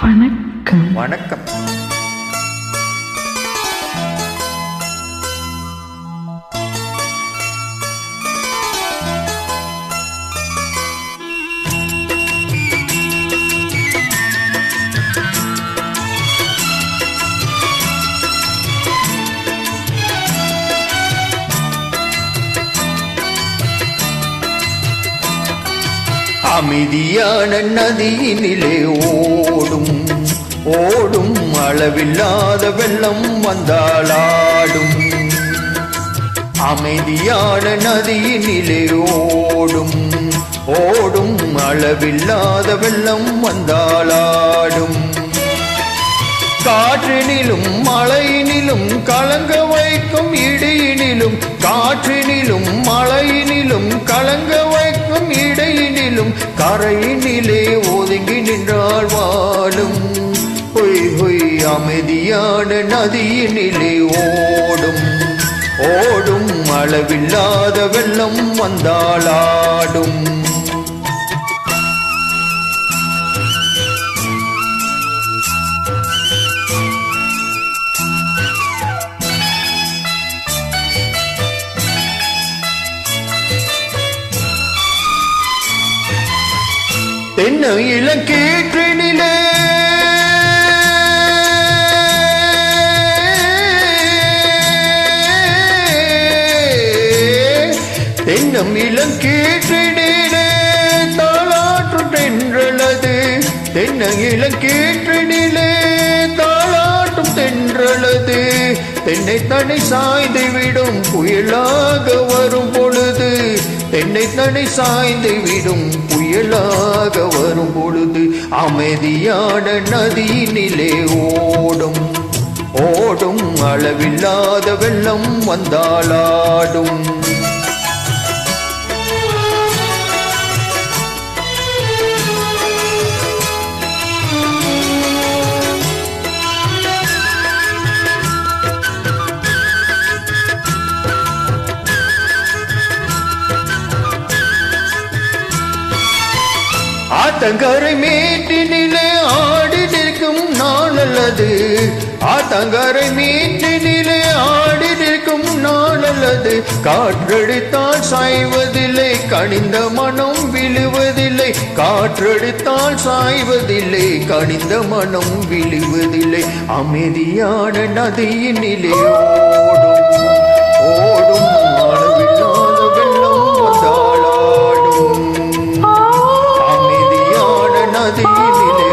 வணக்கம். வணக்கம். அமைதியான நதியினிலே ஓடும் ஓடும் அளவில்லாத வெள்ளம் வந்தாலாடும். அமைதியான நதியினிலே ஓடும் ஓடும் அளவில்லாத வெள்ளம் வந்தாலாடும். காற்றினிலும் மழையினிலும் கலங்க வைக்கும் இடையினிலும், காற்றினிலும் மழையினிலும் கலங்க வைக்கும் இடையினிலும், கரையினிலே ஒதுங்கி நின்றால் வாழும். ஹொய் ஹொய் அமைதியான நதியினிலே ஓடும் ஓடும் அளவில்லாத வெள்ளம் வந்தாலாடும். தென்னை இளங்கீற்றினிலே தென்னம் இளங்கீற்றினிலே தாளாற்றும் தென்றலது. தென்னை இளங்கீற்றினிலே தாளாற்றும் தென்றலது. தென்னை தனி சாய்ந்து விடும் புயலாக வரும் பொழுது, தென்னை தனி சாய்ந்து விடும் புயலாக வரும் பொழுது, அமைதியான நதியினிலே ஓடும் ஓடும் அளவில்லாத வெள்ளம் வந்தாலாடும். ஆத்தங்கரை மேட்டினிலே ஆடி நிற்கும் நாளல்லது. ஆத்தங்கரை மேட்டினிலே ஆடி நிற்கும் நாளல்லது. காற்றடித்தால் சாய்வதில்லை, கனிந்த மனம் விழுவதில்லை. காற்றடித்தால் சாய்வதில்லை, கனிந்த மனம் விழுவதில்லை. அமைதியான நதியினிலே ஓடும் ஓடும் அளவில்லாத வெள்ளம் வந்தாலாடும். அமைதியான நதியினிலே